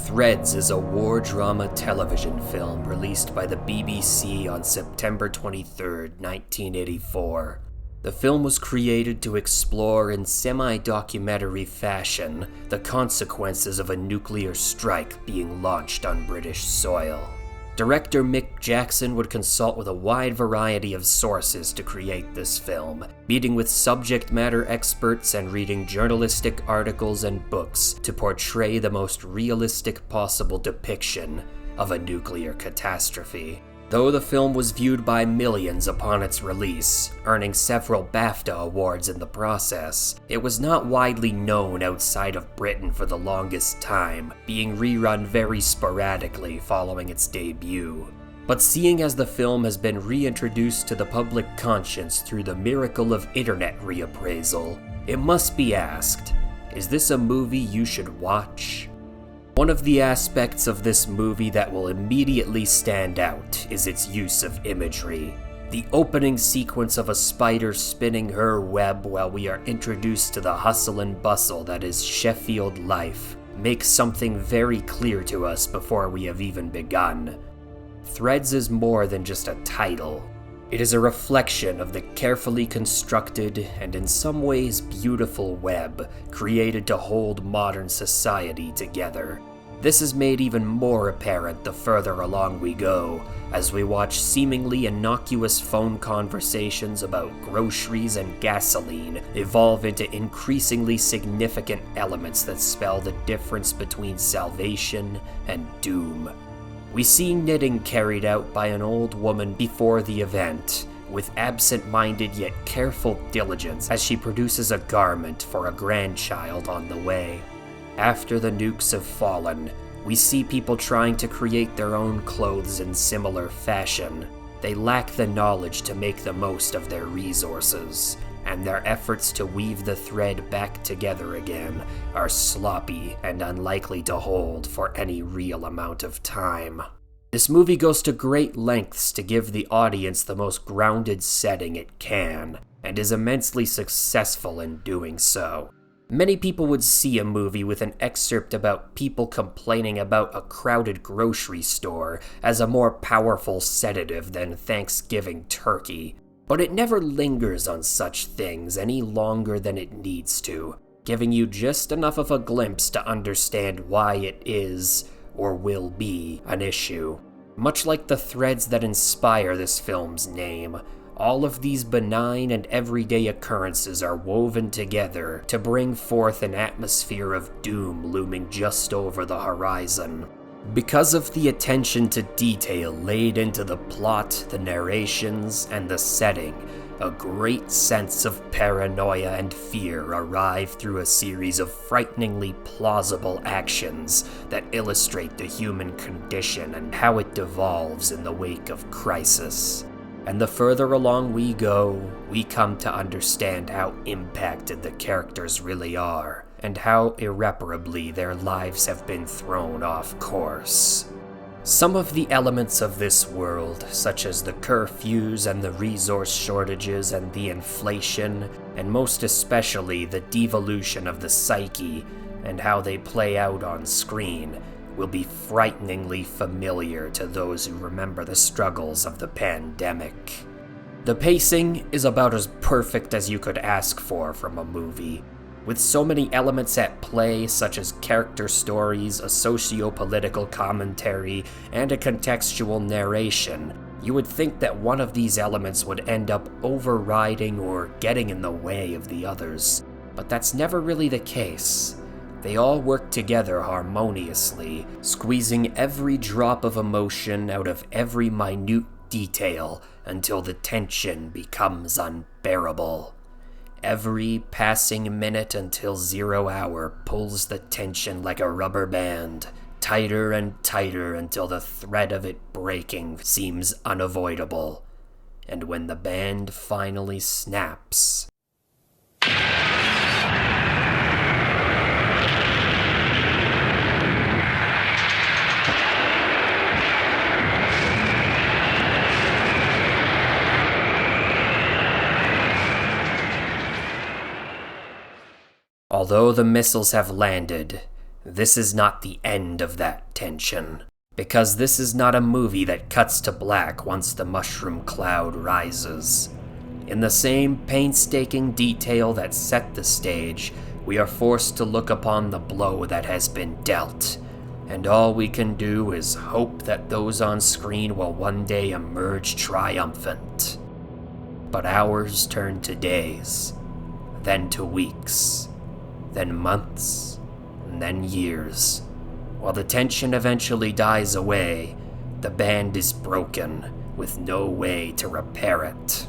Threads is a war drama television film released by the BBC on September 23, 1984. The film was created to explore in semi-documentary fashion the consequences of a nuclear strike being launched on British soil. Director Mick Jackson would consult with a wide variety of sources to create this film, meeting with subject matter experts and reading journalistic articles and books to portray the most realistic possible depiction of a nuclear catastrophe. Though the film was viewed by millions upon its release, earning several BAFTA awards in the process, it was not widely known outside of Britain for the longest time, being rerun very sporadically following its debut. But seeing as the film has been reintroduced to the public conscience through the miracle of internet reappraisal, it must be asked, is this a movie you should watch? One of the aspects of this movie that will immediately stand out is its use of imagery. The opening sequence of a spider spinning her web while we are introduced to the hustle and bustle that is Sheffield life makes something very clear to us before we have even begun. Threads is more than just a title. It is a reflection of the carefully constructed and in some ways beautiful web created to hold modern society together. This is made even more apparent the further along we go, as we watch seemingly innocuous phone conversations about groceries and gasoline evolve into increasingly significant elements that spell the difference between salvation and doom. We see knitting carried out by an old woman before the event, with absent-minded yet careful diligence as she produces a garment for a grandchild on the way. After the nukes have fallen, we see people trying to create their own clothes in similar fashion. They lack the knowledge to make the most of their resources, and their efforts to weave the thread back together again are sloppy and unlikely to hold for any real amount of time. This movie goes to great lengths to give the audience the most grounded setting it can, and is immensely successful in doing so. Many people would see a movie with an excerpt about people complaining about a crowded grocery store as a more powerful sedative than Thanksgiving turkey. But it never lingers on such things any longer than it needs to, giving you just enough of a glimpse to understand why it is, or will be, an issue. Much like the threads that inspire this film's name, all of these benign and everyday occurrences are woven together to bring forth an atmosphere of doom looming just over the horizon. Because of the attention to detail laid into the plot, the narrations, and the setting, a great sense of paranoia and fear arrive through a series of frighteningly plausible actions that illustrate the human condition and how it devolves in the wake of crisis. And the further along we go, we come to understand how impacted the characters really are, and how irreparably their lives have been thrown off course. Some of the elements of this world, such as the curfews and the resource shortages and the inflation, and most especially the devolution of the psyche, and how they play out on screen, will be frighteningly familiar to those who remember the struggles of the pandemic. The pacing is about as perfect as you could ask for from a movie. With so many elements at play, such as character stories, a socio-political commentary, and a contextual narration, you would think that one of these elements would end up overriding or getting in the way of the others. But that's never really the case. They all work together harmoniously, squeezing every drop of emotion out of every minute detail until the tension becomes unbearable. Every passing minute until 0 hour pulls the tension like a rubber band, tighter and tighter until the threat of it breaking seems unavoidable. And when the band finally snaps, although the missiles have landed, this is not the end of that tension, because this is not a movie that cuts to black once the mushroom cloud rises. In the same painstaking detail that set the stage, we are forced to look upon the blow that has been dealt, and all we can do is hope that those on screen will one day emerge triumphant. But hours turn to days, then to weeks, then months, and then years. While the tension eventually dies away, the band is broken, with no way to repair it.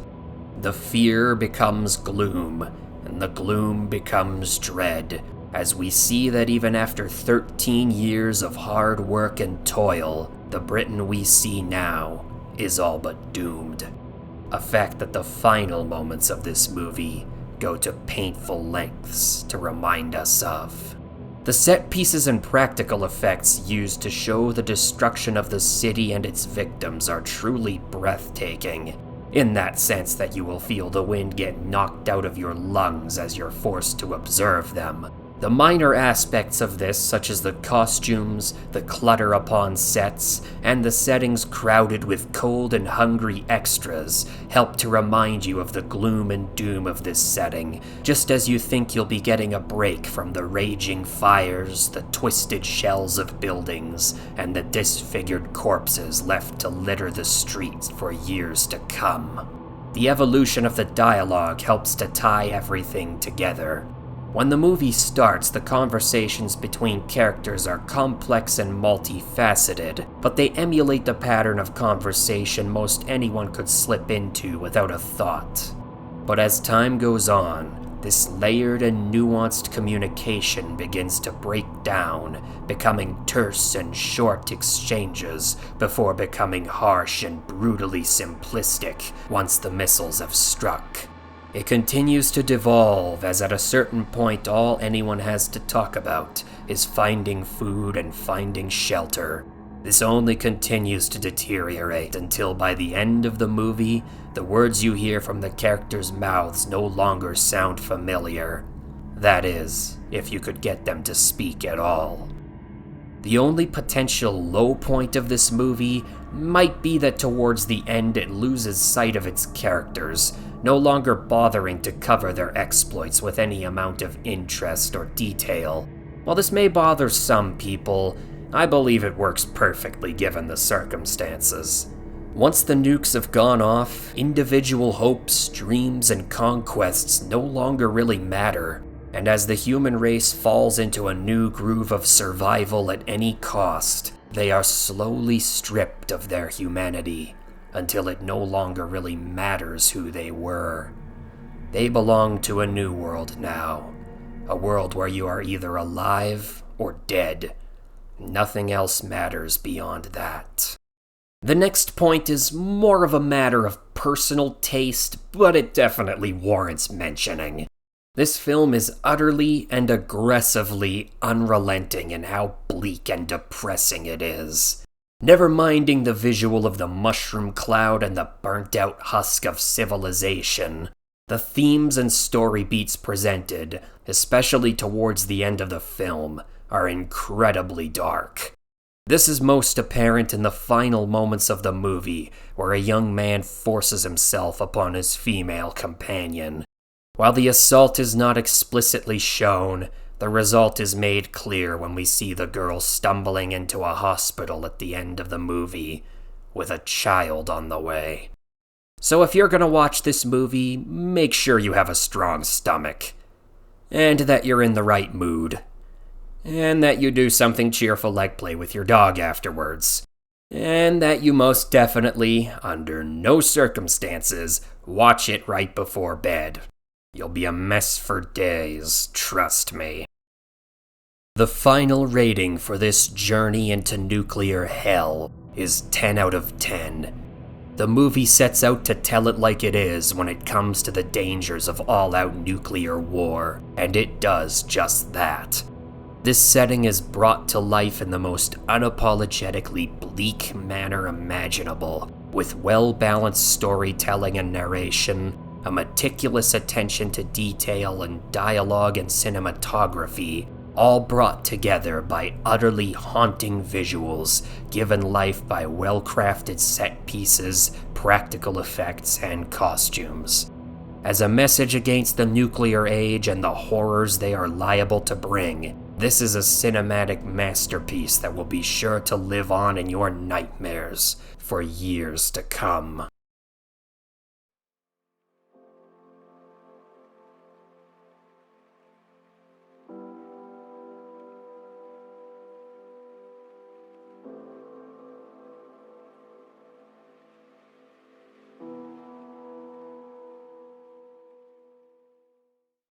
The fear becomes gloom, and the gloom becomes dread, as we see that even after 13 years of hard work and toil, the Britain we see now is all but doomed. A fact that the final moments of this movie go to painful lengths to remind us of. The set pieces and practical effects used to show the destruction of the city and its victims are truly breathtaking, in that sense that you will feel the wind get knocked out of your lungs as you're forced to observe them. The minor aspects of this, such as the costumes, the clutter upon sets, and the settings crowded with cold and hungry extras, help to remind you of the gloom and doom of this setting, just as you think you'll be getting a break from the raging fires, the twisted shells of buildings, and the disfigured corpses left to litter the streets for years to come. The evolution of the dialogue helps to tie everything together. When the movie starts, the conversations between characters are complex and multifaceted, but they emulate the pattern of conversation most anyone could slip into without a thought. But as time goes on, this layered and nuanced communication begins to break down, becoming terse and short exchanges before becoming harsh and brutally simplistic once the missiles have struck. It continues to devolve as at a certain point all anyone has to talk about is finding food and finding shelter. This only continues to deteriorate until by the end of the movie, the words you hear from the characters' mouths no longer sound familiar. That is, if you could get them to speak at all. The only potential low point of this movie might be that towards the end it loses sight of its characters, no longer bothering to cover their exploits with any amount of interest or detail. While this may bother some people, I believe it works perfectly given the circumstances. Once the nukes have gone off, individual hopes, dreams, and conquests no longer really matter, and as the human race falls into a new groove of survival at any cost, they are slowly stripped of their humanity, until it no longer really matters who they were. They belong to a new world now, a world where you are either alive or dead. Nothing else matters beyond that. The next point is more of a matter of personal taste, but it definitely warrants mentioning. This film is utterly and aggressively unrelenting in how bleak and depressing it is. Never minding the visual of the mushroom cloud and the burnt-out husk of civilization, the themes and story beats presented, especially towards the end of the film, are incredibly dark. This is most apparent in the final moments of the movie, where a young man forces himself upon his female companion. While the assault is not explicitly shown, the result is made clear when we see the girl stumbling into a hospital at the end of the movie, with a child on the way. So if you're gonna watch this movie, make sure you have a strong stomach, and that you're in the right mood, and that you do something cheerful like play with your dog afterwards, and that you most definitely, under no circumstances, watch it right before bed. You'll be a mess for days, trust me. The final rating for this journey into nuclear hell is 10 out of 10. The movie sets out to tell it like it is when it comes to the dangers of all-out nuclear war, and it does just that. This setting is brought to life in the most unapologetically bleak manner imaginable, with well-balanced storytelling and narration, a meticulous attention to detail and dialogue and cinematography, all brought together by utterly haunting visuals, given life by well-crafted set pieces, practical effects, and costumes. As a message against the nuclear age and the horrors they are liable to bring, this is a cinematic masterpiece that will be sure to live on in your nightmares for years to come.